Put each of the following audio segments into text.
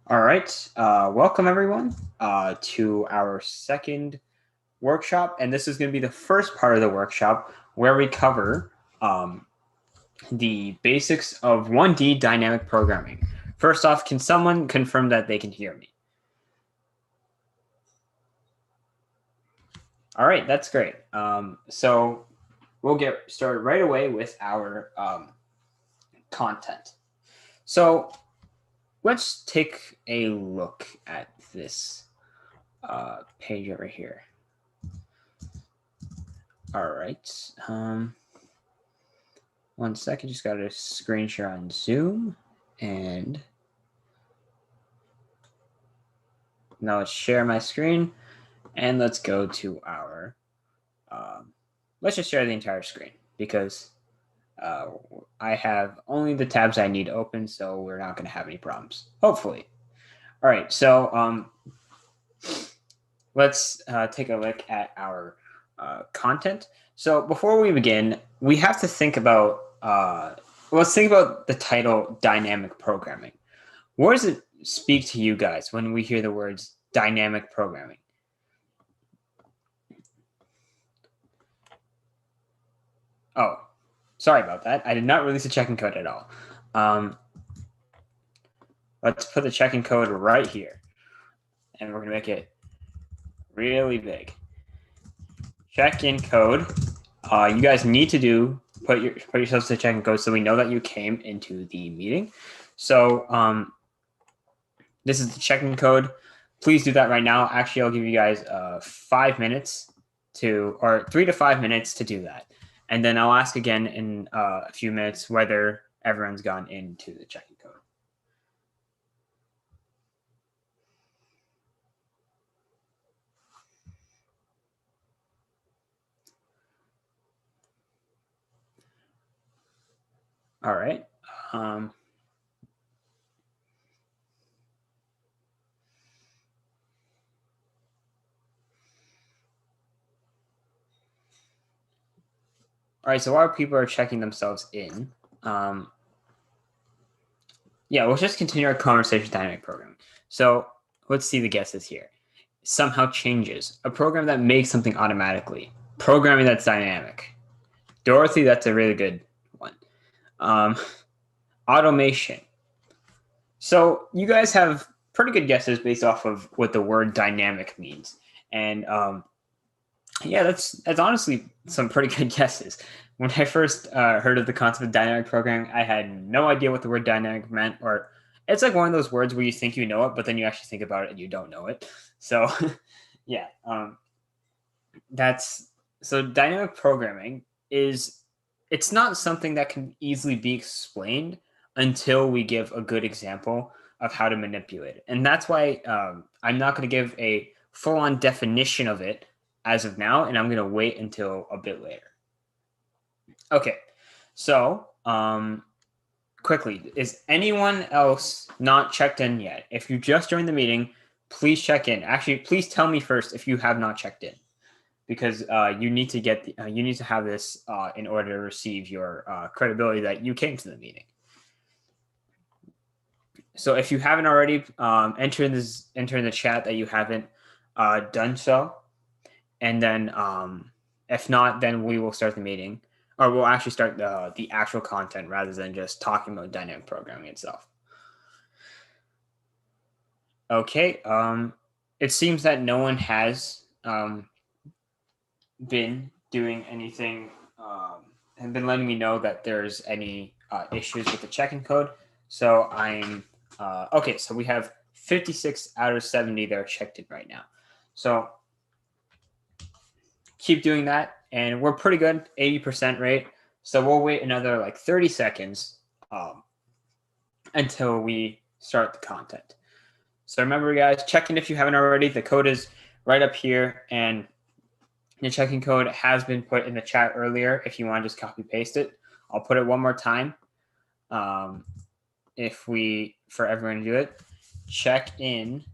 All right, welcome everyone to our second workshop, and this is going to be the first part of the workshop where we cover the basics of 1D dynamic programming. First off, can someone confirm that they can hear me? All right, that's great. So we'll get started right away with our content. So let's take a look at this page over here. All right. One second, just got a screen share on Zoom. And now let's share my screen. And let's go to our, let's just share the entire screen because I have only the tabs I need open, so we're not going to have any problems, hopefully. All right, so let's take a look at our content. So before we begin, we have to think about, let's think about the title dynamic programming. What does it speak to you guys when we hear the words dynamic programming? Oh, sorry about that. I did not release a checking code at all. Let's put the checking code right here. And we're going to make it really big. Check-in code. You guys need to put yourselves to check-in code so we know that you came into the meeting. So this is the check-in code. Please do that right now. Actually, I'll give you guys 5 minutes or 3 to 5 minutes to do that. And then I'll ask again in a few minutes whether everyone's gone into the check-in code. All right. All right, so while people are checking themselves in, yeah, we'll just continue our conversation dynamic programming. So let's see the guesses here. Somehow changes. A program that makes something automatically. Programming that's dynamic. Dorothy, that's a really good one. Automation. So you guys have pretty good guesses based off of what the word dynamic means. And yeah, that's honestly some pretty good guesses. When I first heard of the concept of dynamic programming, I had no idea what the word dynamic meant, or it's like one of those words where you think you know it, but then you actually think about it and you don't know it. So yeah, so dynamic programming it's not something that can easily be explained until we give a good example of how to manipulate it. And that's why I'm not going to give a full-on definition of it as of now, and I'm going to wait until a bit later. Okay, so quickly, is anyone else not checked in yet? If you just joined the meeting, please check in. Actually, please tell me first if you have not checked in, because you need to have this in order to receive your credibility that you came to the meeting. So if you haven't already, enter in the chat that you haven't done so, and then if not, then we will start the meeting, or we'll actually start the actual content rather than just talking about dynamic programming itself. Okay, it seems that no one has been doing anything and been letting me know that there's any issues with the check-in code. So I'm okay. So we have 56 out of 70 that are checked in right now. So keep doing that, and we're pretty good, 80% rate. So we'll wait another like 30 seconds until we start the content. So remember, guys, check in if you haven't already. The code is right up here, and the checking code has been put in the chat earlier. If you want to just copy paste it, I'll put it one more time. For everyone to do it, check in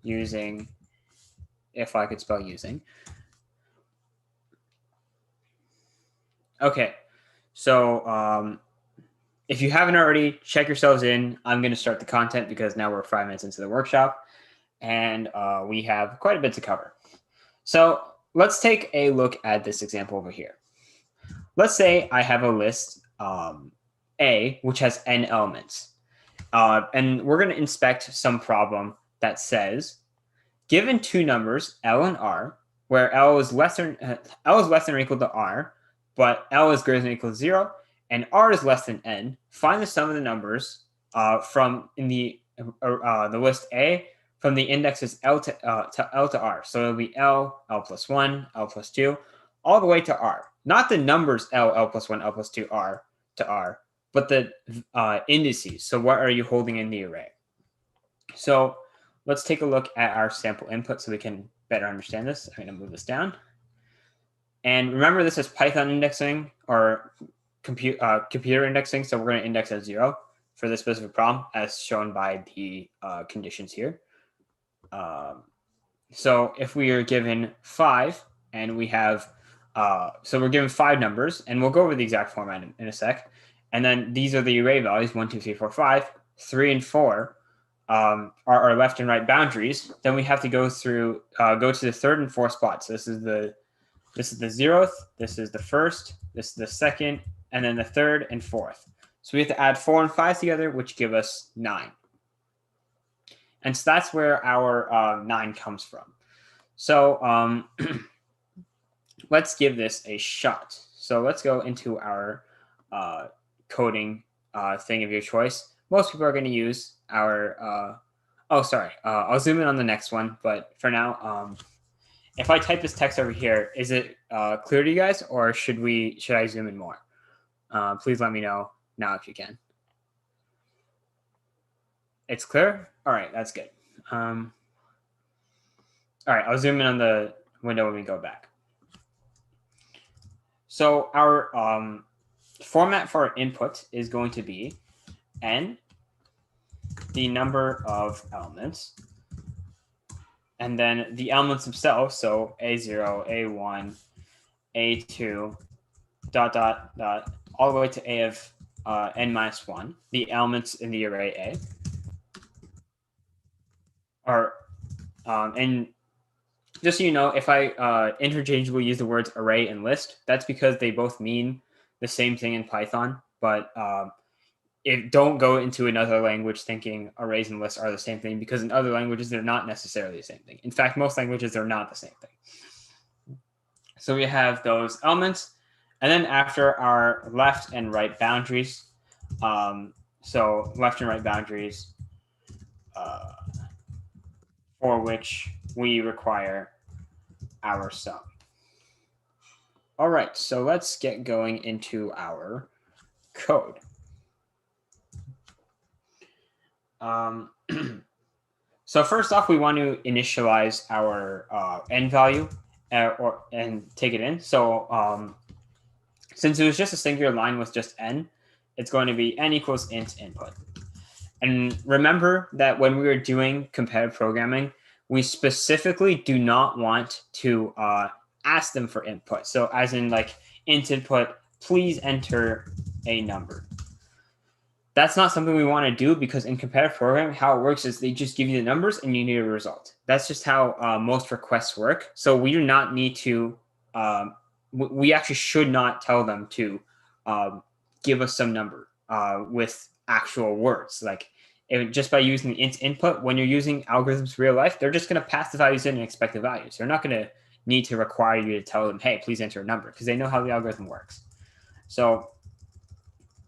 using, if I could spell using. Okay, so if you haven't already, check yourselves in. I'm going to start the content because now we're 5 minutes into the workshop, and we have quite a bit to cover. So let's take a look at this example over here. Let's say I have a list A, which has n elements. And we're going to inspect some problem that says, given two numbers, L and R, where L is less than or equal to R, but L is greater than or equal to 0, and R is less than N, find the sum of the numbers from in the list A from the indexes L to L to R. So it'll be L, L plus 1, L plus 2, all the way to R. Not the numbers L, L plus 1, L plus 2, R to R, but the indices. So what are you holding in the array? So let's take a look at our sample input so we can better understand this. I'm going to move this down. And remember, this is Python indexing or computer indexing. So we're going to index as 0 for this specific problem as shown by the conditions here. So if we are given 5 and we have, so we're given 5 numbers, and we'll go over the exact format in a sec. And then these are the array values, 1, 2, 3, 4, 5, 3, and 4 are our left and right boundaries. Then we have to go through, go to the third and fourth spots. So this is the 0th, this is the first, this is the second, and then the third and fourth. So we have to add 4 and 5 together, which give us 9. And so that's where our 9 comes from. So let's give this a shot. So let's go into our coding thing of your choice. Most people are going to use our, I'll zoom in on the next one. But for now, if I type this text over here, is it clear to you guys, or should I zoom in more? Please let me know now if you can. It's clear? All right, that's good. All right, I'll zoom in on the window when we go back. So our format for our input is going to be n, the number of elements, and then the elements themselves, so A0, A1, A2, ... all the way to A of n minus 1, the elements in the array A. And just so you know, if I interchangeably use the words array and list, that's because they both mean the same thing in Python, but don't go into another language thinking arrays and lists are the same thing, because in other languages, they're not necessarily the same thing. In fact, most languages are not the same thing. So we have those elements, and then after our left and right boundaries, so left and right boundaries for which we require our sum. All right, so let's get going into our code. So first off, we want to initialize our n value and take it in. So since it was just a singular line with just n, it's going to be n equals int input. And remember that when we were doing competitive programming, we specifically do not want to ask them for input. So as in like int input, please enter a number. That's not something we want to do, because in competitive programming, how it works is they just give you the numbers and you need a result. That's just how most requests work. So we do not need to, we actually should not tell them to give us some number with actual words. Like just by using the int input, when you're using algorithms in real life, they're just going to pass the values in and expect the values. They're not going to need to require you to tell them, hey, please enter a number, because they know how the algorithm works. So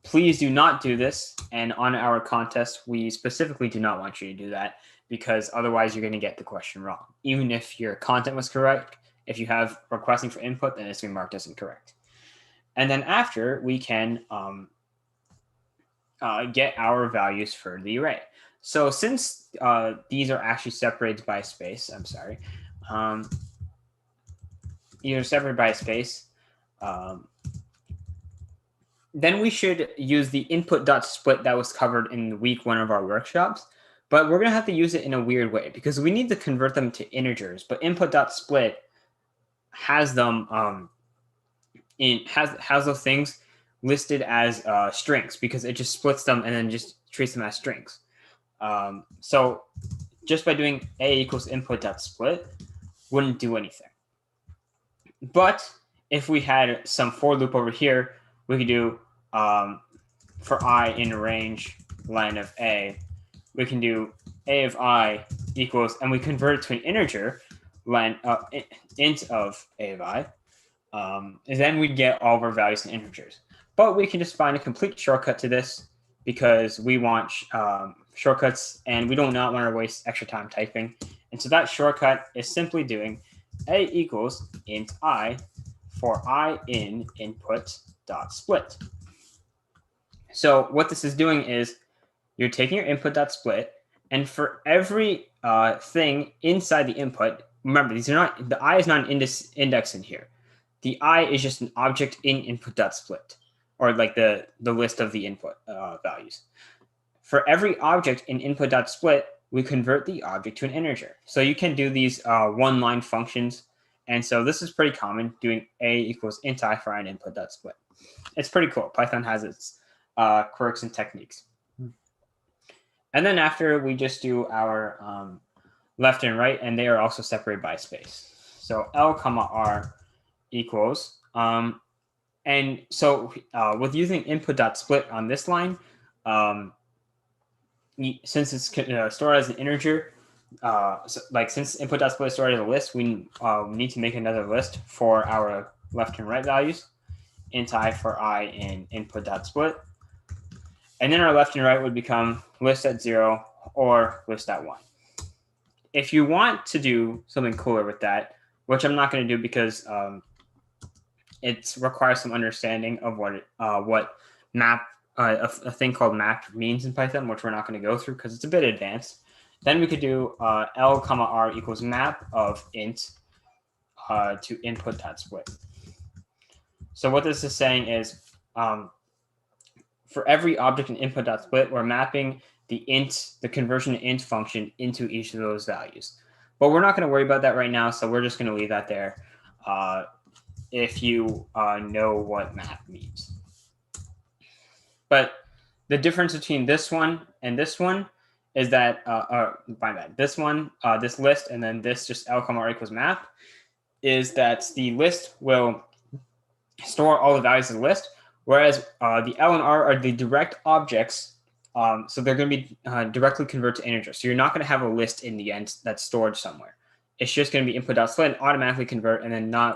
please do not do this. And on our contest, we specifically do not want you to do that, because otherwise you're going to get the question wrong. Even if your content was correct, if you have requesting for input, then it's going to be marked as incorrect. And then after, we can get our values for the array. So since these are actually separated by space, I'm sorry, these are separated by space, then we should use the input.split that was covered in week 1 of our workshops. But we're going to have to use it in a weird way, because we need to convert them to integers. But input.split has them has those things listed as strings because it just splits them and then just treats them as strings. So just by doing a equals input.split wouldn't do anything. But if we had some for loop over here, we could do for I in range len of a, we can do a of I equals, and we convert it to an integer, int of a of I, and then we get all of our values in integers. But we can just find a complete shortcut to this because we want shortcuts and we do not want to waste extra time typing. And so that shortcut is simply doing a equals int I for I in input dot split. So what this is doing is you're taking your input dot split, and for every thing inside the input, remember these are not, the I is not an index in here. The I is just an object in input dot split, or like the list of the input values. For every object in input dot split, we convert the object to an integer. So you can do these one-line functions. And so this is pretty common, doing a equals int I for I in input dot split. It's pretty cool. Python has its quirks and techniques. And then after, we just do our left and right, and they are also separated by space. So L comma R equals, and so with using input.split on this line, since it's stored as an integer, since input.split is stored as a list, we need to make another list for our left and right values, int I for I in input.split. And then our left and right would become list at 0 or list at 1. If you want to do something cooler with that, which I'm not going to do because it requires some understanding of what map, a thing called map means in Python, which we're not going to go through because it's a bit advanced. Then we could do L comma R equals map of int to input.split. So what this is saying is, for every object in input.split, we're mapping the conversion to int function into each of those values. But we're not going to worry about that right now, so we're just going to leave that there if you know what map means. But the difference between this one and this one is that, this one, this list, and then this just L comma R equals map, is that the list will store all the values of the list, whereas the L and R are the direct objects, so they're going to be directly converted to integers. So you're not going to have a list in the end that's stored somewhere. It's just going to be input.split and automatically convert, and then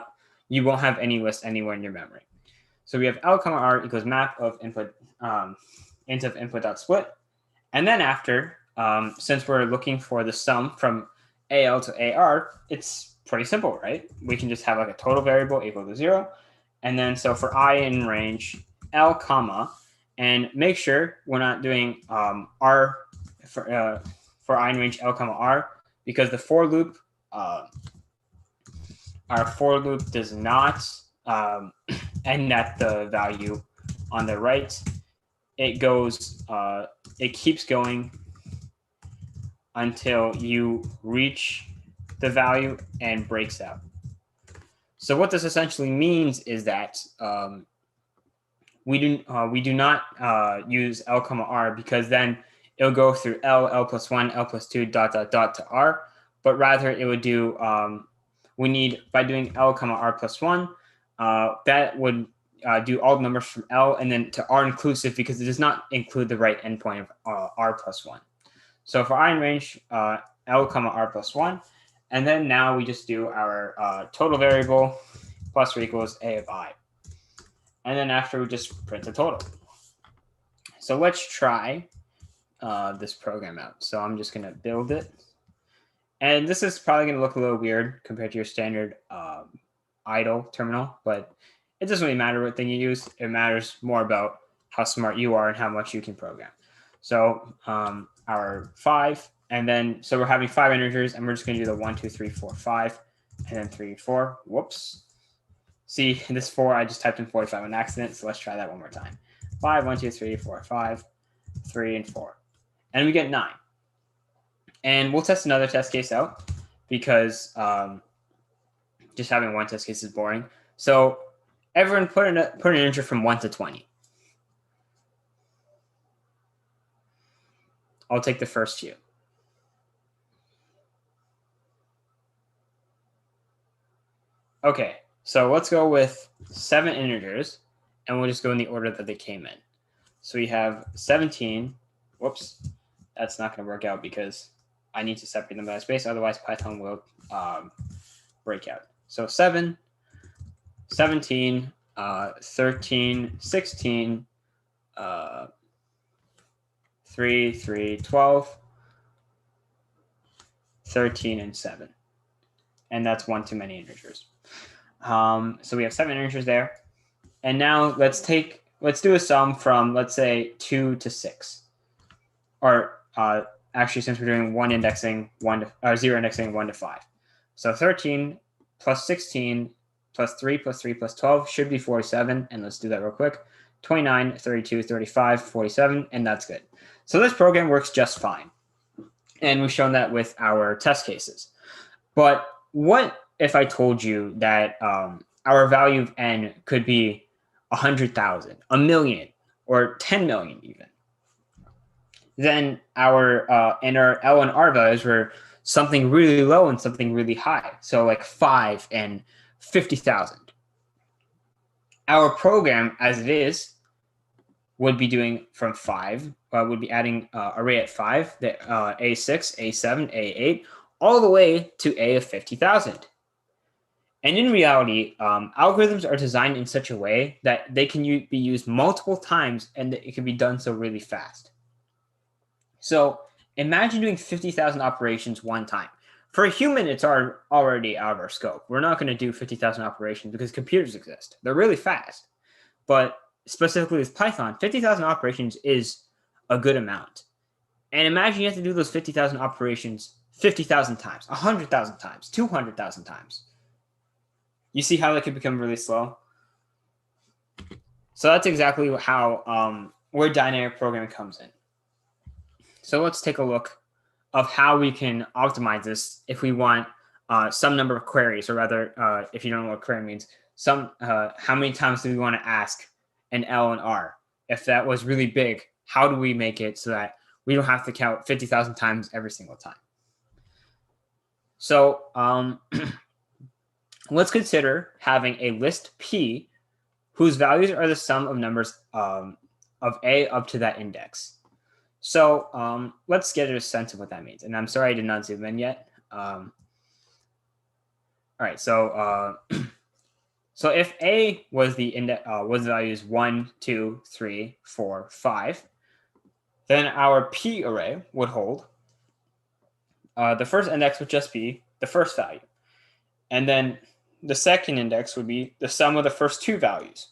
you won't have any list anywhere in your memory. So we have L comma R equals map of input int of input.split, and then after, since we're looking for the sum from AL to AR, it's pretty simple, right? We can just have like a total variable equal to 0. And then so for I in range L comma, and make sure we're not doing R for I in range L comma R, because the for loop, our for loop does not end at the value on the right. It goes, it keeps going until you reach the value and breaks out. So what this essentially means is that we do not use L comma R, because then it'll go through L plus 1, L plus 2, dot, dot, dot to R, but rather it would do, by doing L comma R plus 1, that would do all the numbers from L and then to R inclusive, because it does not include the right endpoint of R plus 1. So for I in range, L comma R plus 1, and then now we just do our total variable plus or equals A of I. And then after, we just print the total. So let's try this program out. So I'm just going to build it. And this is probably going to look a little weird compared to your standard idle terminal, but it doesn't really matter what thing you use. It matters more about how smart you are and how much you can program. So our 5, and then, so we're having 5 integers, and we're just going to do the 1, 2, 3, 4, 5, and then 3, 4. Whoops. See, this 4, I just typed in 45 on accident, so let's try that one more time. 5, 1, 2, 3, 4, 5, 3, and 4. And we get 9. And we'll test another test case out, because just having one test case is boring. So everyone put an integer from 1 to 20. I'll take the first few. Okay, so let's go with 7 integers, and we'll just go in the order that they came in. So we have 17. Whoops, that's not going to work out because I need to separate them by space. Otherwise, Python will break out. So 7, 17, 13, 16, 3, 3, 12, 13, and 7. And that's one too many integers. So we have 7 integers there. And now let's do a sum from, let's say, 2 to 6. Or actually, since we're doing 0 indexing 1 to 5. So 13 plus 16 plus 3 plus 3 plus 12 should be 47. And let's do that real quick. 29, 32, 35, 47, and that's good. So this program works just fine. And we've shown that with our test cases. But what if I told you that our value of n could be 100,000, a million, or 10 million even? Then our L and R values were something really low and something really high. So like 5 and 50,000. Our program, as it is, would be doing from 5, would be adding array at 5, the A6, A7, A8, all the way to A of 50,000. And in reality, algorithms are designed in such a way that they can be used multiple times and it can be done so really fast. So imagine doing 50,000 operations one time. For a human, it's already out of our scope. We're not going to do 50,000 operations because computers exist. They're really fast. But specifically with Python, 50,000 operations is a good amount. And imagine you have to do those 50,000 operations 50,000 times, 100,000 times, 200,000 times. You see how that could become really slow? So that's exactly how where dynamic programming comes in. So let's take a look of how we can optimize this if we want some number of queries, or rather, if you don't know what query means, how many times do we want to ask an L and R? If that was really big, how do we make it so that we don't have to count 50,000 times every single time? So let's consider having a list P whose values are the sum of numbers of A up to that index. So let's get a sense of what that means. And I'm sorry I did not zoom in yet. All right, so so if A was the index, was the values 1, 2, 3, 4, 5, then our P array would hold. The first index would just be the first value. And then the second index would be the sum of the first 2 values.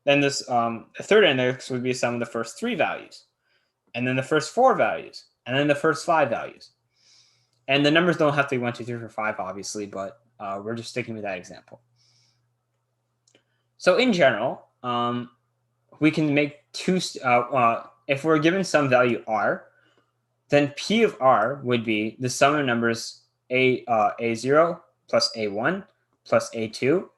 Then this the third index would be the sum of the first 3 values. And then the first 4 values. And then the first 5 values. And the numbers don't have to be 1, 2, 3, 4, 5, obviously, but we're just sticking with that example. So in general, we can make two, if we're given some value R, then P of R would be the sum of numbers A0 plus A1 plus A2,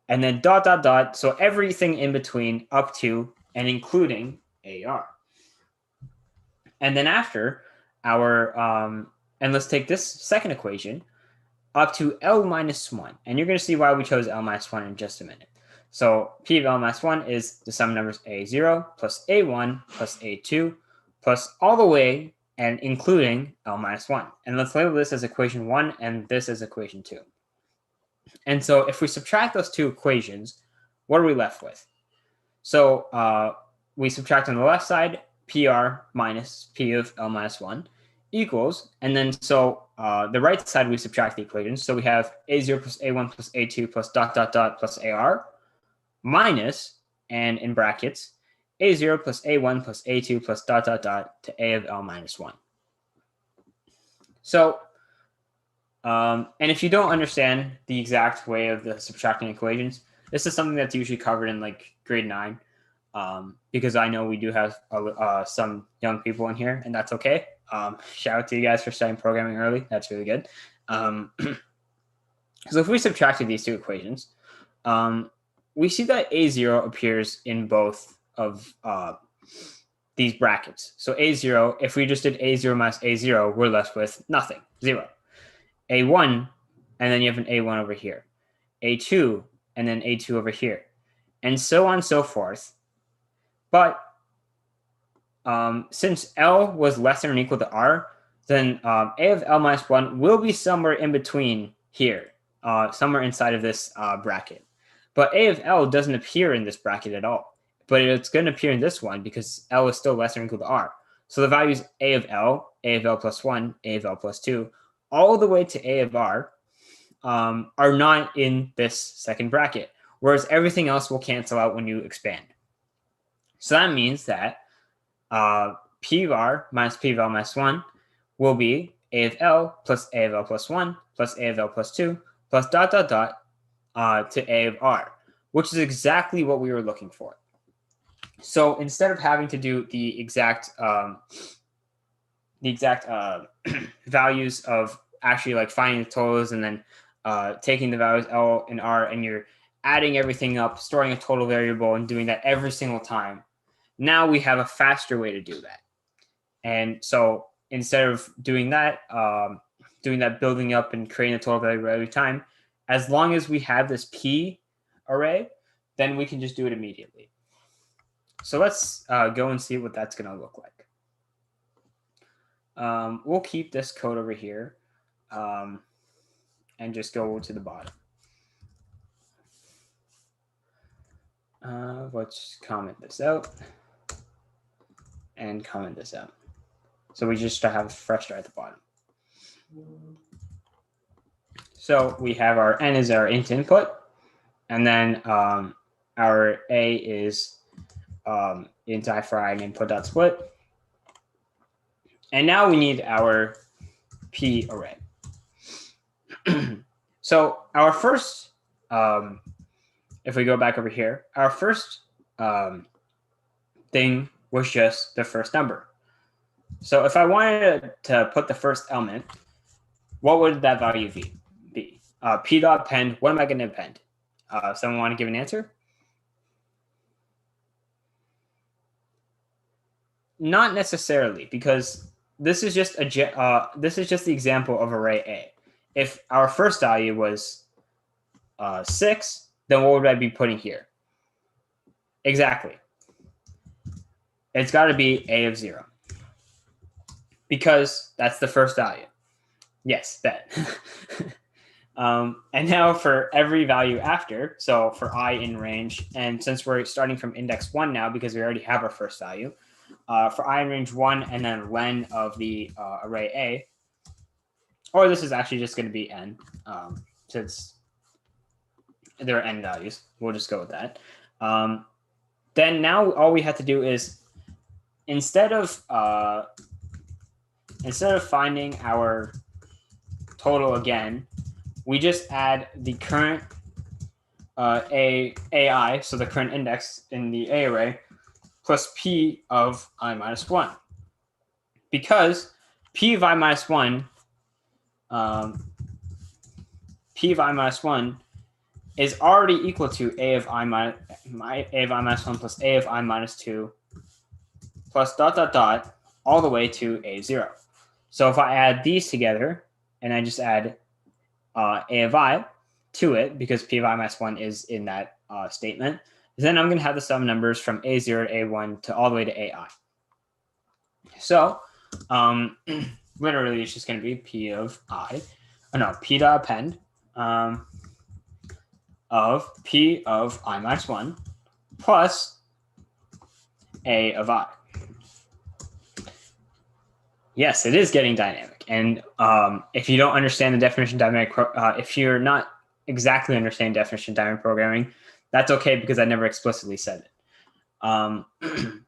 and then dot, dot, dot. So everything in between up to and including AR. And then after our, and let's take this second equation up to L minus 1. And you're going to see why we chose L minus 1 in just a minute. So P of L minus 1 is the sum of numbers A0 plus A1 plus A2 plus all the way and including L minus 1. And let's label this as equation 1 and this as equation 2. And so if we subtract those two equations, what are we left with? So we subtract on the left side PR minus P of L minus 1 equals, and then so the right side we subtract the equations. So we have A0 plus A1 plus A2 plus dot, dot, dot plus AR minus, and in brackets, A0 plus A1 plus A2 plus dot, dot, dot to A of L minus 1. So, and if you don't understand the exact way of the subtracting equations, this is something that's usually covered in like grade 9, because I know we do have some young people in here, and that's okay. Shout out to you guys for starting programming early. That's really good. So if we subtracted these two equations, we see that A0 appears in both of these brackets. So A0, if we just did A0 minus A0, we're left with nothing, 0. A1, and then you have an A1 over here. A2, and then A2 over here. And so on and so forth. But since L was less than or equal to R, then A of L minus 1 will be somewhere in between here, somewhere inside of this bracket. But A of L doesn't appear in this bracket at all. But it's going to appear in this one because L is still less than or equal to R. So the values A of L plus 1, A of L plus 2, all the way to A of R are not in this second bracket, whereas everything else will cancel out when you expand. So that means that P of R minus P of L minus 1 will be A of L plus A of L plus 1 plus A of L plus 2 plus dot, dot, dot to A of R, which is exactly what we were looking for. So instead of having to do the exact values of actually like finding the totals and then taking the values L and R and you're adding everything up, storing a total variable and doing that every single time, now we have a faster way to do that. And so instead of doing that building up and creating a total variable every time, as long as we have this P array, then we can just do it immediately. So let's go and see what that's going to look like. We'll keep this code over here and just go to the bottom. Let's comment this out and comment this out. So we just have a fresh start at the bottom. So we have our n is our int input, and then our a is int I for I and input dot split. And now we need our P array. So our first, if we go back over here, our first thing was just the first number. So if I wanted to put the first element, what would that value be? P dot append, what am I going to append? Someone want to give an answer? Not necessarily, because this is just the example of array A. If our first value was 6, then what would I be putting here? Exactly. It's got to be A of 0. Because that's the first value. Yes, that. And now for every value after, so for I in range, and since we're starting from index 1 now because we already have our first value, for I in range 1 and then len of the array A, or this is actually just going to be n, since there are n values. We'll just go with that. Then now all we have to do is, instead of finding our total again, we just add the current AI, so the current index in the A array, plus P of I minus 1. Because P of I minus 1, is already equal to A of I minus 1 plus A of I minus 2 plus dot, dot, dot, all the way to A0. So if I add these together, and I just add A of I to it, because P of I minus 1 is in that statement, then I'm going to have the sum numbers from A0 to A1 to all the way to AI. So literally it's just going to be P dot append of P of I minus 1 plus A of I. Yes, it is getting dynamic. And if you don't understand the definition of dynamic, if you're not exactly understanding definition of dynamic programming, that's okay because I never explicitly said it.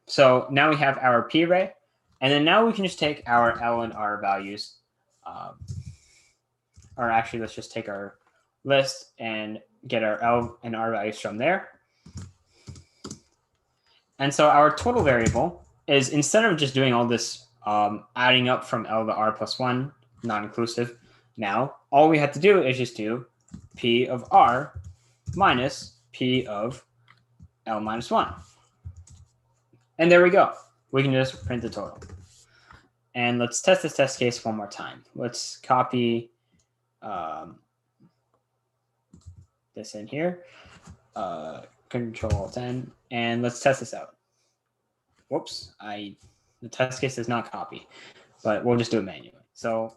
So now we have our P array, and then now we can just take our L and R values, or actually let's just take our list and get our L and R values from there. And so our total variable is, instead of just doing all this adding up from L to R plus 1, non-inclusive, now all we have to do is just do P of R minus P of L minus 1. And there we go. we can just print the total. And let's test this test case one more time. Let's copy this in here, Control-N, and let's test this out. Whoops, the test case does not copy, but we'll just do it manually. So,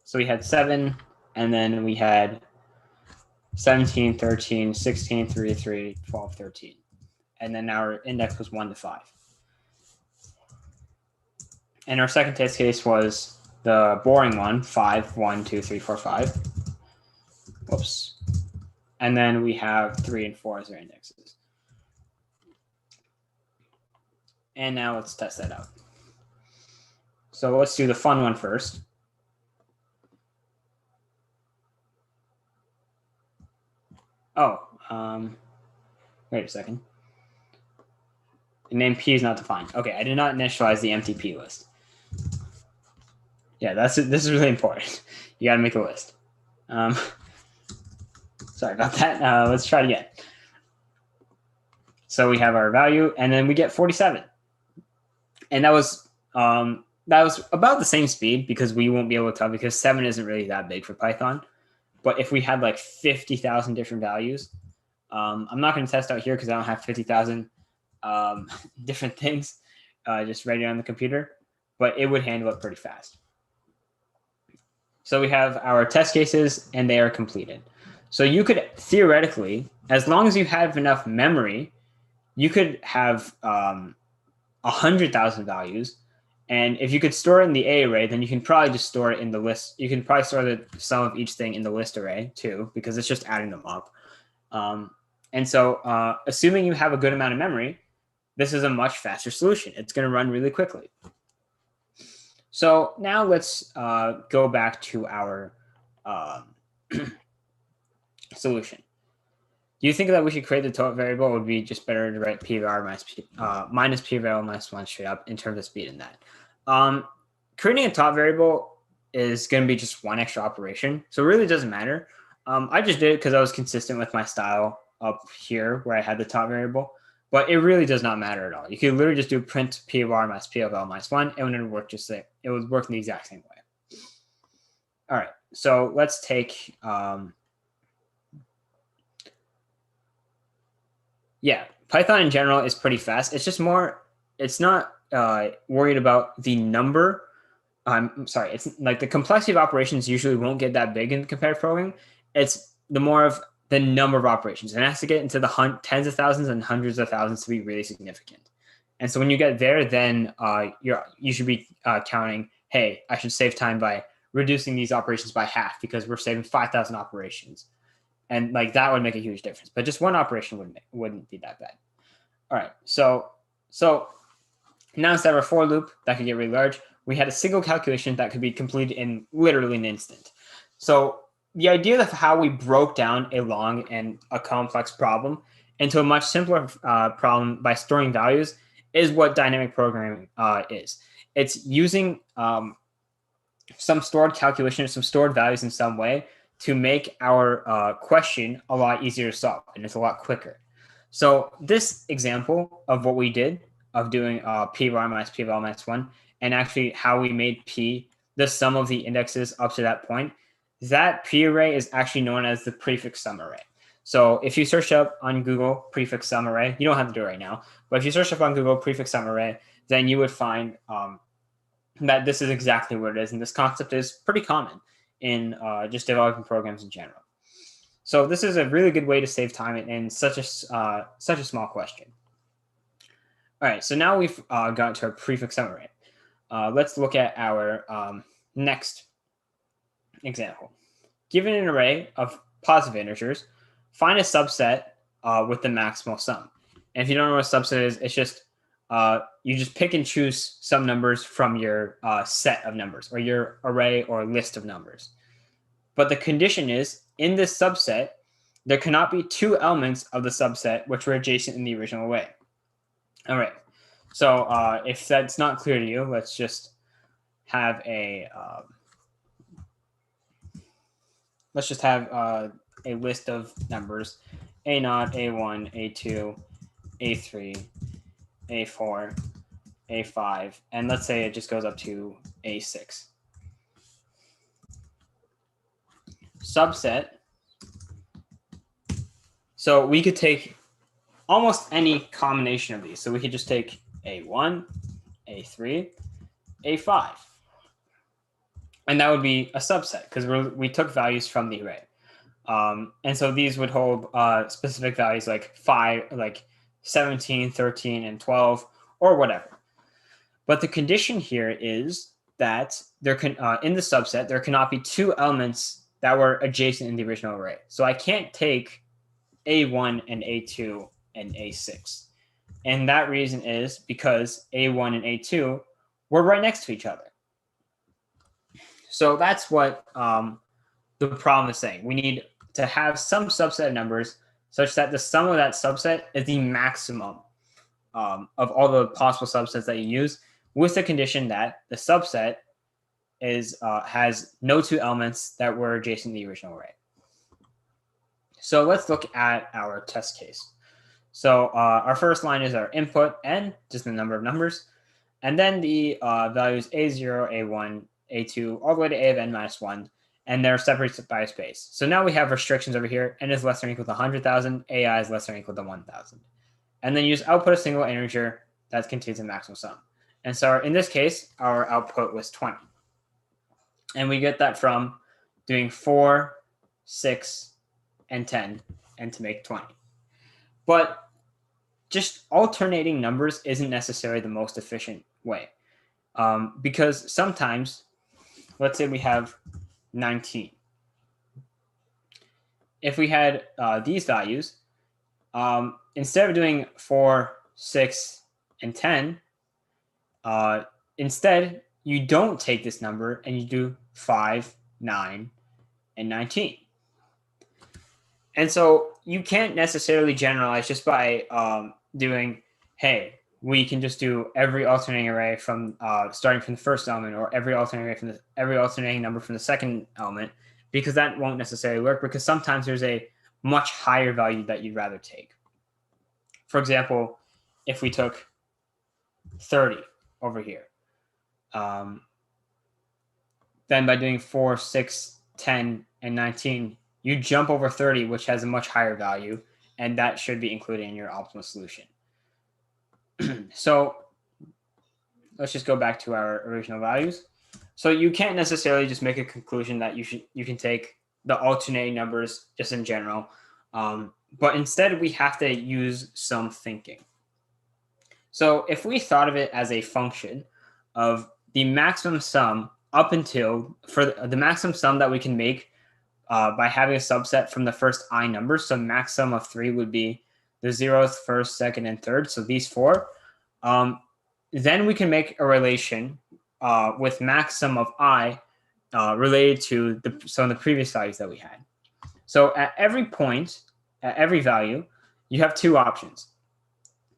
so we had 7, and then we had 17, 13, 16, 3, 3, 12, 13. And then our index was 1 to 5. And our second test case was the boring one, 5, 1, 2, 3, 4, 5. Whoops. And then we have 3 and 4 as our indexes. And now let's test that out. So let's do the fun one first. Oh, wait a second. The name P is not defined. Okay, I did not initialize the empty P list. Yeah, this is really important. You got to make a list. Sorry about that. Let's try it again. So we have our value, and then we get 47. And that was about the same speed because we won't be able to tell because 7 isn't really that big for Python. But if we had like 50,000 different values, I'm not going to test out here because I don't have 50,000 different things just ready on the computer, but it would handle it pretty fast. So we have our test cases and they are completed. So you could theoretically, as long as you have enough memory, you could have 100,000 values. And if you could store it in the A array, then you can probably just store it in the list. You can probably store the sum of each thing in the list array too, because it's just adding them up. And so assuming you have a good amount of memory, this is a much faster solution. It's going to run really quickly. So now let's go back to our solution. Do you think that we should create the total variable? It would be just better to write p var minus p var minus 1 straight up in terms of speed in that. Creating a top variable is going to be just one extra operation, so it really doesn't matter. I just did it because I was consistent with my style up here where I had the top variable, but it really does not matter at all. You could literally just do print p of r minus p of l minus 1, and it would work just it would work in the exact same way. All right, so let's take Python in general is pretty fast. It's just more, it's not worried about the number. I'm sorry, it's like the complexity of operations usually won't get that big in comparative programming. It's the more of the number of operations. And it has to get into the tens of thousands and hundreds of thousands to be really significant. And so when you get there, then you should be counting, hey, I should save time by reducing these operations by half because we're saving 5,000 operations. And like that would make a huge difference. But just one operation wouldn't be that bad. All right, so now instead of a for loop that could get really large, we had a single calculation that could be completed in literally an instant. So the idea of how we broke down a long and a complex problem into a much simpler problem by storing values is what dynamic programming is. It's using some stored calculation, some stored values in some way to make our question a lot easier to solve, and it's a lot quicker. So this example of what we did of doing p var minus p of l minus 1, and actually how we made p the sum of the indexes up to that point, that p array is actually known as the prefix sum array. So if you search up on Google prefix sum array, you don't have to do it right now, but if you search up on Google prefix sum array, then you would find that this is exactly what it is, and this concept is pretty common in just developing programs in general. So this is a really good way to save time in such a small question. All right, so now we've gotten to our prefix sum array. Let's look at our next example. Given an array of positive integers, find a subset with the maximal sum. And if you don't know what a subset is, it's just you just pick and choose some numbers from your set of numbers or your array or list of numbers. But the condition is, in this subset, there cannot be two elements of the subset which were adjacent in the original array. All right. So if that's not clear to you, let's just have a list of numbers: A0, A1, A2, A3, A4, A5, and let's say it just goes up to A6. Subset. So we could take almost any combination of these. So we could just take A1, A3, A5. And that would be a subset because we took values from the array. And so these would hold specific values like 17, 13, and 12, or whatever. But the condition here is that there can in the subset, there cannot be two elements that were adjacent in the original array. So I can't take A1 and A2 and A6. And that reason is because A1 and A2 were right next to each other. So that's what the problem is saying. We need to have some subset of numbers such that the sum of that subset is the maximum of all the possible subsets that you use, with the condition that the subset has no two elements that were adjacent to the original array. So let's look at our test case. So our first line is our input, n, just the number of numbers. And then the values A0, A1, A2, all the way to A of n minus 1. And they're separated by a space. So now we have restrictions over here. N is less than or equal to 100,000. AI is less than or equal to 1,000. And then you just output a single integer that contains a maximum sum. And so in this case, our output was 20. And we get that from doing 4, 6, and 10, and to make 20. But just alternating numbers isn't necessarily the most efficient way. Because sometimes, let's say we have 19. If we had these values, instead of doing 4, 6, and 10, instead you don't take this number and you do 5, 9, and 19. And so you can't necessarily generalize just by doing, hey, we can just do every alternating array from starting from the first element, or every alternating array from every alternating number from the second element, because that won't necessarily work, because sometimes there's a much higher value that you'd rather take. For example, if we took 30 over here, then by doing 4, 6, 10, and 19, you jump over 30, which has a much higher value, and that should be included in your optimal solution. So let's just go back to our original values. So you can't necessarily just make a conclusion that you can take the alternating numbers just in general, but instead we have to use some thinking. So if we thought of it as a function of the maximum sum up until, for the maximum sum that we can make by having a subset from the first I numbers, so max sum of 3 would be the 0th, 1st, 2nd, and 3rd, so these 4, then we can make a relation with max sum of I related to some of the previous values that we had. So at every point, at every value, you have two options.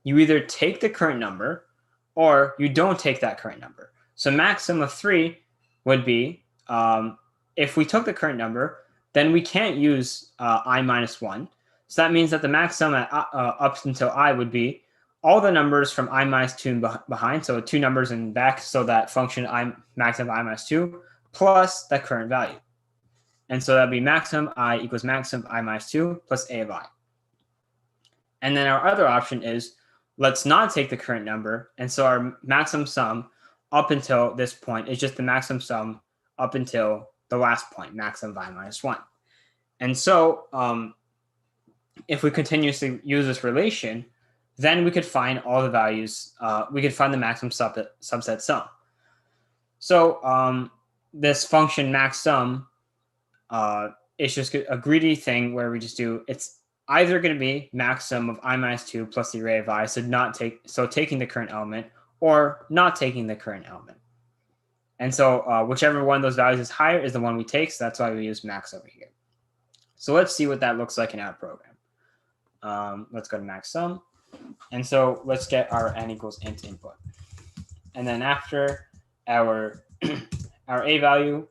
You either take the current number or you don't take that current number. So max sum of 3 would be, if we took the current number, then we can't use I minus 1. So that means that the max sum at, up until I would be all the numbers from I minus 2 and behind, so 2 numbers in back, so that function I maximum I minus 2 plus the current value. And so that'd be maximum I equals maximum I minus 2 plus A of I. And then our other option is, let's not take the current number, and so our maximum sum up until this point is just the maximum sum up until the last point, maximum of I minus 1. And so if we continuously use this relation, then we could find all the values. We could find the maximum subset sum. So this function max sum is just a greedy thing where we just do, it's either going to be max sum of I minus 2 plus the array of I, so taking the current element, or not taking the current element. And so whichever one of those values is higher is the one we take, so that's why we use max over here. So let's see what that looks like in our program. Let's go to max sum. And so let's get our n equals int input. And then after our a value,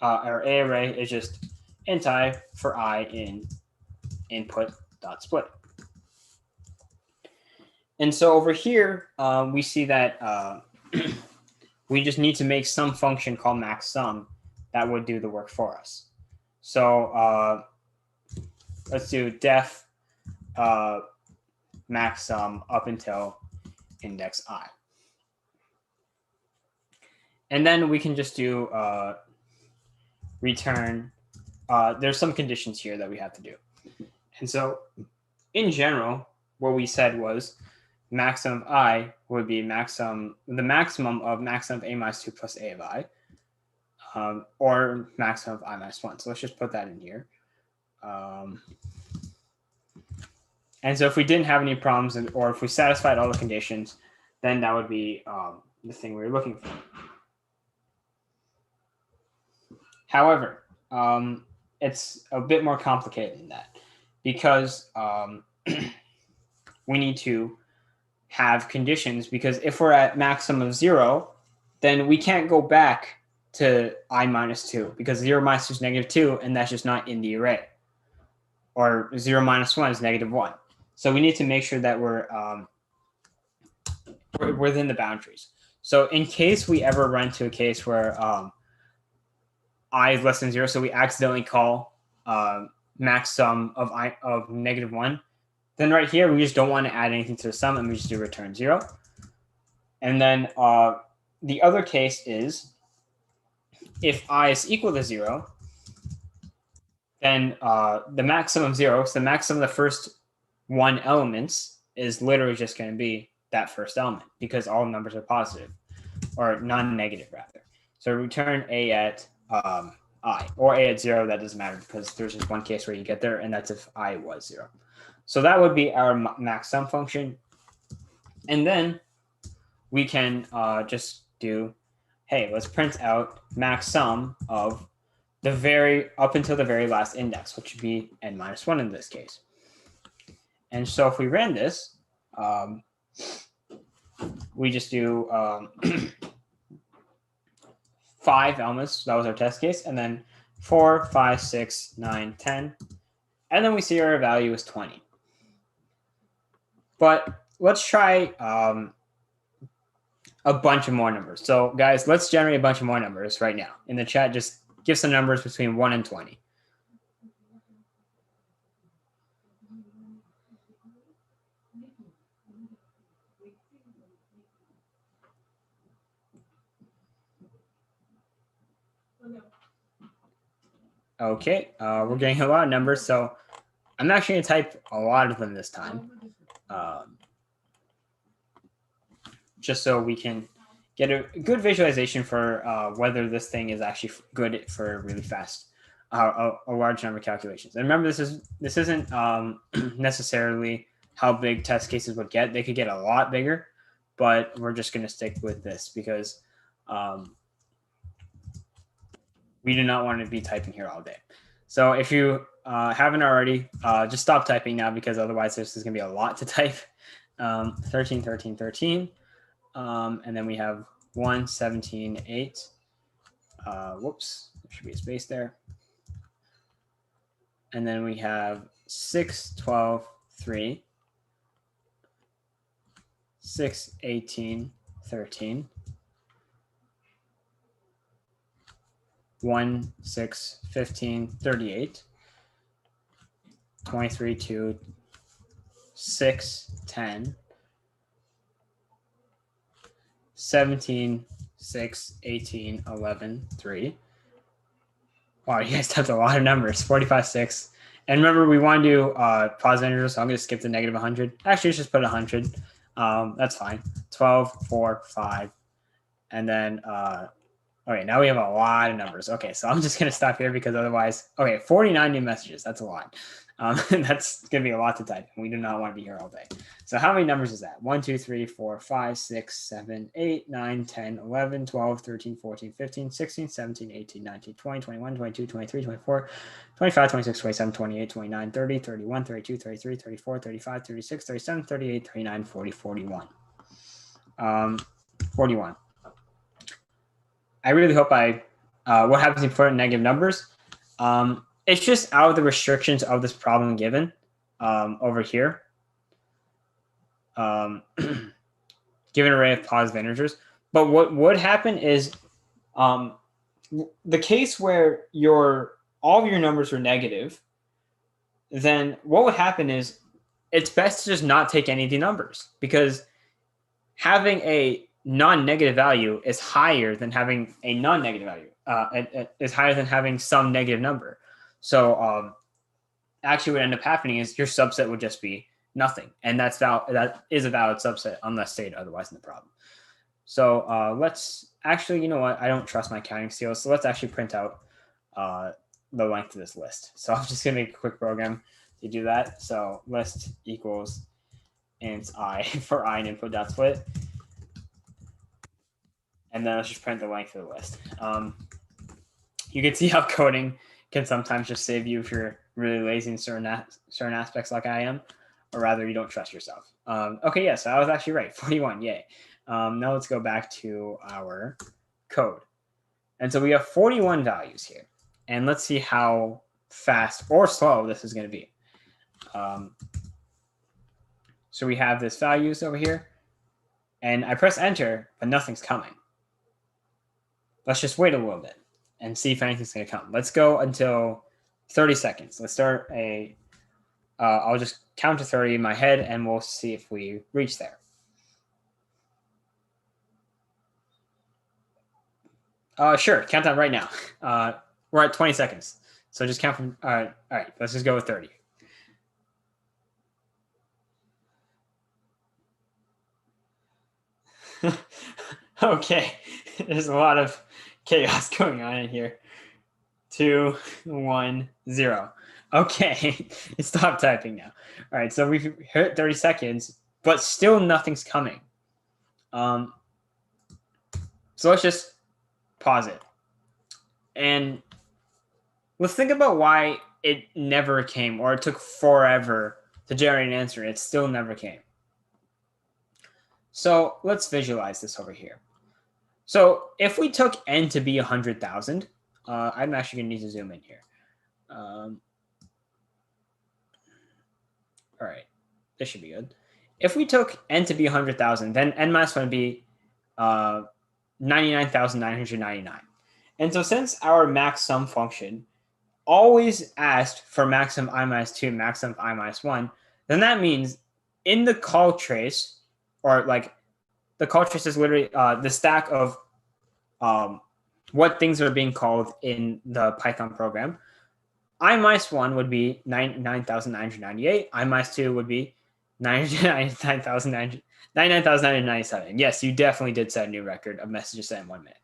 our a array is just int I for I in input.split. And so over here, we see that we just need to make some function called maxsum that would do the work for us. So let's do def maxsum up until index I. And then we can just do return. There's some conditions here that we have to do. And so in general, what we said was maximum of I would be the maximum of maximum of A minus 2 plus A of I, or maximum of I minus 1. So let's just put that in here. And so if we didn't have any problems, or if we satisfied all the conditions, then that would be the thing we were looking for. However, it's a bit more complicated than that, because we need to have conditions, because if we're at maximum of 0, then we can't go back to I minus 2, because 0 minus 2 is negative 2, and that's just not in the array. Or 0 minus 1 is negative 1. So we need to make sure that we're within the boundaries. So in case we ever run into a case where I is less than 0, so we accidentally call max sum of negative 1, then right here we just don't want to add anything to the sum, and we just do return 0. And then the other case is if I is equal to 0, then the maximum of 0, so the maximum of the first one elements is literally just going to be that first element, because all numbers are positive, or non-negative rather. So return A at I, or A at 0, that doesn't matter, because there's just one case where you get there, and that's if I was 0. So that would be our max sum function. And then we can just do, hey, let's print out max sum of up until the very last index, which would be n minus 1 in this case. And so if we ran this, we just do 5 elements. That was our test case. And then 4, 5, 6, 9, 10. And then we see our value is 20. But let's try a bunch of more numbers. So guys, let's generate a bunch of more numbers right now. In the chat, just give some numbers between 1 and 20. Okay, we're getting a lot of numbers, so I'm actually going to type a lot of them this time, just so we can get a good visualization for whether this thing is actually good for really fast, a large number of calculations. And remember, this isn't necessarily how big test cases would get. They could get a lot bigger, but we're just going to stick with this because we do not want to be typing here all day. So if you haven't already, just stop typing now, because otherwise this is going to be a lot to type. 13, 13, 13. And then we have 1, 17, 8. Whoops, there should be a space there. And then we have 6, 12, 3. 6, 18, 13. 1, 6, 15, 38. 23, 2, 6, 10. 17, 6, 18, 11, 3. Wow, you guys typed a lot of numbers. 45, 6. And remember, we want to do positive integers, so I'm going to skip the negative 100. Actually, let's just put 100. That's fine. 12, 4, 5. And then, okay, now we have a lot of numbers. Okay, so I'm just going to stop here because otherwise, okay, 49 new messages. That's a lot. That's going to be a lot to type. And we do not want to be here all day. So how many numbers is that? 1, 2, 3, 4, 5, 6, 7, 8, 9, 10, 11, 12, 13, 14, 15, 16, 17, 18, 19, 20, 21, 22, 23, 24, 25, 26, 27, 28, 29, 30, 31, 32, 33, 34, 35, 36, 37, 38, 39, 40, 41. 41. I really hope what happens if you put in negative numbers? It's just out of the restrictions of this problem given over here. given array of positive integers. But what would happen is the case where all of your numbers are negative, then what would happen is it's best to just not take any of the numbers, because having a non-negative value is higher than having a non-negative value. Is higher than having some negative number. So actually what ended up happening is your subset would just be nothing. And that is a valid subset unless stated otherwise in the problem. So let's actually, you know what? I don't trust my counting skills. So let's actually print out the length of this list. So I'm just going to make a quick program to do that. So list equals int I for I and input.split. And then let's just print the length of the list. You can see how coding can sometimes just save you if you're really lazy in certain aspects like I am, or rather you don't trust yourself. Okay, yeah, so I was actually right, 41, yay. Now let's go back to our code. And so we have 41 values here. And let's see how fast or slow this is going to be. So we have this values over here. And I press enter, but nothing's coming. Let's just wait a little bit and see if anything's going to come. Let's go until 30 seconds. Let's start I'll just count to 30 in my head, and we'll see if we reach there. Sure, countdown right now. We're at 20 seconds. So just count from, all right, let's just go with 30. Okay, there's a lot of chaos going on in here. 2, 1, 0. Okay, stop typing now. All right, so we've hit 30 seconds, but still nothing's coming. So let's just pause it. And let's think about why it never came, or it took forever to generate an answer. It still never came. So let's visualize this over here. So if we took n to be 100,000, I'm actually going to need to zoom in here. All right, this should be good. If we took n to be 100,000, then n minus 1 would be 99,999. And so since our max sum function always asked for maximum I minus 2, maximum I minus 1, then that means in the call trace, or like the call trace is literally the stack of what things are being called in the Python program. I minus 1 would be 99,998. I minus 2 would be 99,997. Yes, you definitely did set a new record of messages sent in 1 minute.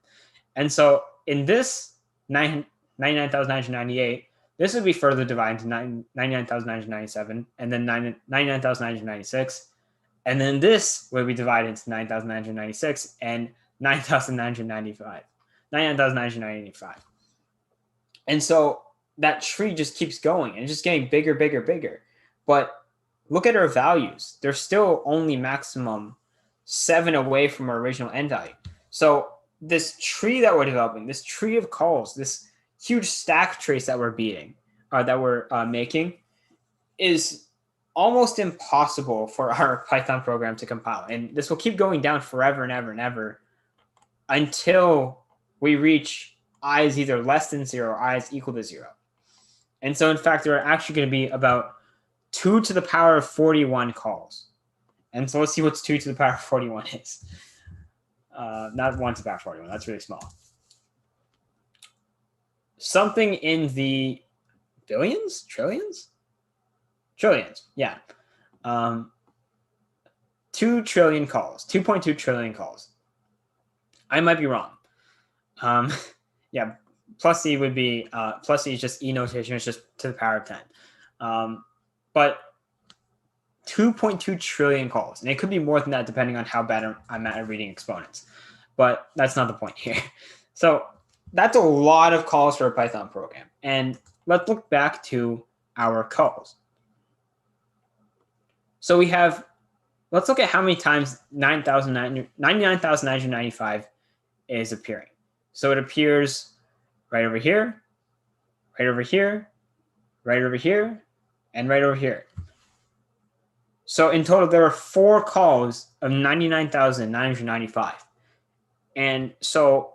And so in this 99,998, this would be further divided to 99,997, and then 99,996. And then this would be divided into 9,996 and 99,995. And so that tree just keeps going and just getting bigger, bigger, bigger. But look at our values. They're still only maximum 7 away from our original n value. So this tree that we're developing, this tree of calls, this huge stack trace that we're making is almost impossible for our Python program to compile. And this will keep going down forever and ever and ever until we reach I is either less than 0 or I is equal to 0. And so in fact, there are actually going to be about 2 to the power of 41 calls. And so let's see what 2 to the power of 41 is. Not 1 to the power of 41. That's really small. Something in the billions? Trillions? Trillions, yeah. 2 trillion calls. 2.2 trillion calls. I might be wrong. Yeah, plus E would be, plus E is just E notation. It's just to the power of 10. But 2.2 trillion calls. And it could be more than that depending on how bad I'm at reading exponents. But that's not the point here. So that's a lot of calls for a Python program. And let's look back to our calls. So we have, let's look at how many times 99,995 is appearing. So it appears right over here, right over here, right over here, and right over here. So in total, there are 4 calls of 99,995. And so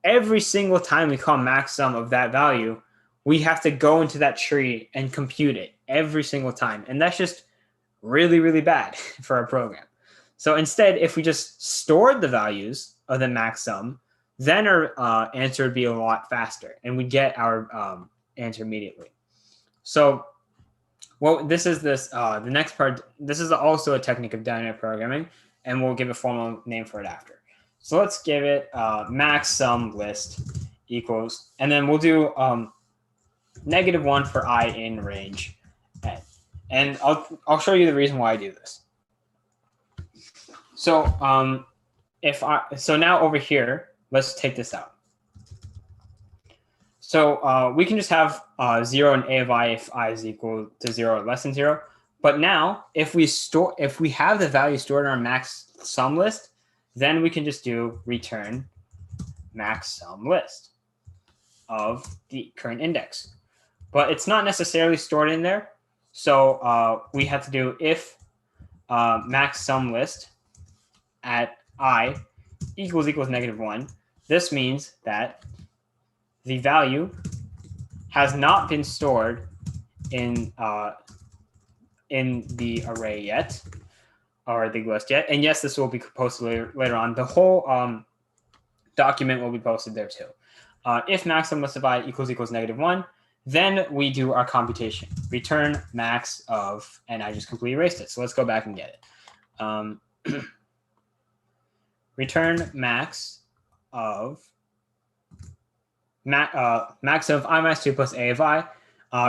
every single time we call max sum of that value, we have to go into that tree and compute it every single time. And that's just really, really bad for our program. So instead, if we just stored the values of the max sum, then our answer would be a lot faster and we'd get our answer immediately. So the next part, this is also a technique of dynamic programming, and we'll give a formal name for it after. So let's give it max sum list equals, and then we'll do -1 for I in range n. And I'll show you the reason why I do this. So so now over here, let's take this out. So we can just have 0 and a of I if I is equal to 0 or less than 0. But now if we have the value stored in our max sum list, then we can just do return max sum list of the current index. But it's not necessarily stored in there. So we have to do if max sum list at I equals -1. This means that the value has not been stored in the array yet, or the list yet. And yes, this will be posted later on. The whole document will be posted there too. If max sum list of I equals -1, then we do our computation. Return max of, and I just completely erased it. So let's go back and get it. Return max of max of I minus 2 plus a of I,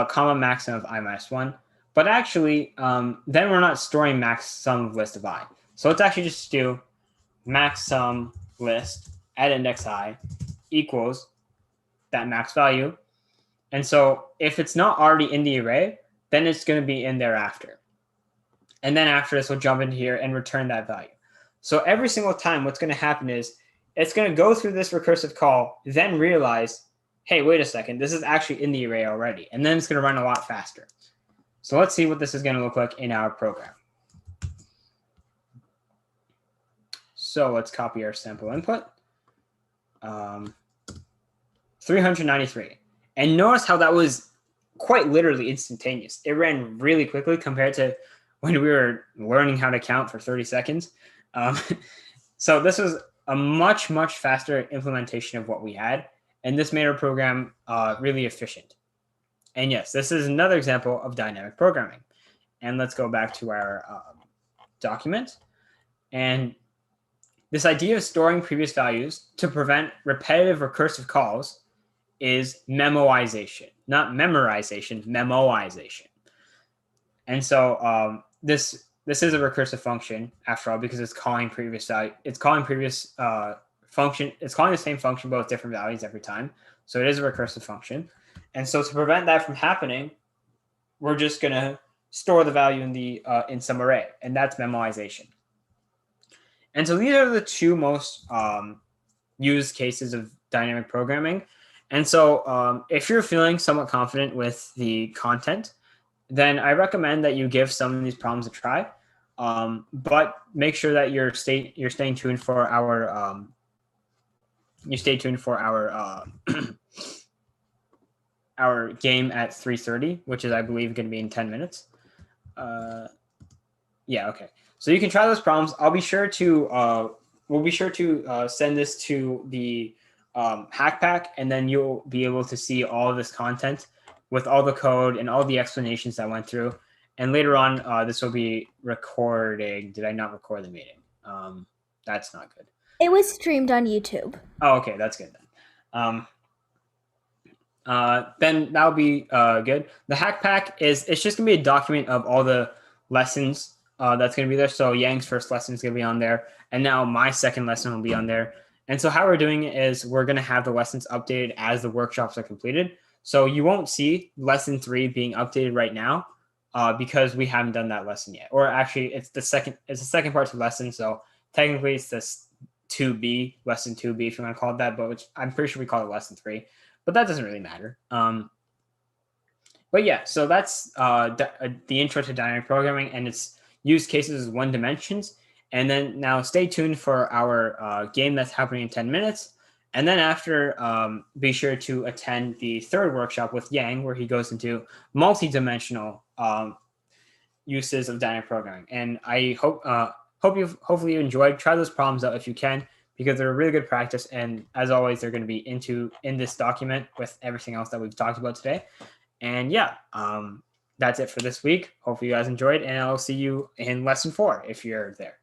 comma max sum of I minus 1. But actually, then we're not storing max sum of list of I. So let's actually just do max sum list at index I equals that max value. And so if it's not already in the array, then it's going to be in there after. And then after this, we'll jump in here and return that value. So every single time, what's going to happen is it's going to go through this recursive call, then realize, hey, wait a second, this is actually in the array already. And then it's going to run a lot faster. So let's see what this is going to look like in our program. So let's copy our sample input. 393. And notice how that was quite literally instantaneous. It ran really quickly compared to when we were learning how to count for 30 seconds. So this was a much, much faster implementation of what we had. And this made our program really efficient. And yes, this is another example of dynamic programming. And let's go back to our document. And this idea of storing previous values to prevent repetitive recursive calls is memoization, not memorization, memoization. And so this is a recursive function after all, because it's calling previous value. It's calling previous function. It's calling the same function, but with different values every time. So it is a recursive function. And so to prevent that from happening, we're just going to store the value in some array, and that's memoization. And so these are the two most used cases of dynamic programming. And so if you're feeling somewhat confident with the content, then I recommend that you give some of these problems a try. But make sure that you're staying tuned for our our game at 3:30, which is, I believe, going to be in 10 minutes. Yeah, okay. So you can try those problems. I'll be sure to we'll be sure to send this to the hack pack, and then you'll be able to see all of this content with all the code and all the explanations that went through. And later on, this will be recording. Did I not record the meeting? That's not good. It was streamed on YouTube. Oh, okay, that's good then. Then that'll be good. The hack pack it's just gonna be a document of all the lessons that's gonna be there. So Yang's first lesson is gonna be on there, and now my second lesson will be on there. And so how we're doing it is we're gonna have the lessons updated as the workshops are completed. So you won't see lesson 3 being updated right now because we haven't done that lesson yet. Or actually, it's the second part to the lesson. So technically, it's this 2B, lesson 2B, if you want to call it that. But I'm pretty sure we call it lesson 3. But that doesn't really matter. But yeah, so that's the intro to dynamic programming and its use cases as one dimensions. And then now stay tuned for our game that's happening in 10 minutes. And then after, be sure to attend the third workshop with Yang, where he goes into multi-dimensional uses of dynamic programming. And I hopefully you enjoyed. Try those problems out if you can, because they're a really good practice. And as always, they're going to be in this document with everything else that we've talked about today. And yeah, that's it for this week. Hopefully you guys enjoyed, and I'll see you in lesson 4 if you're there.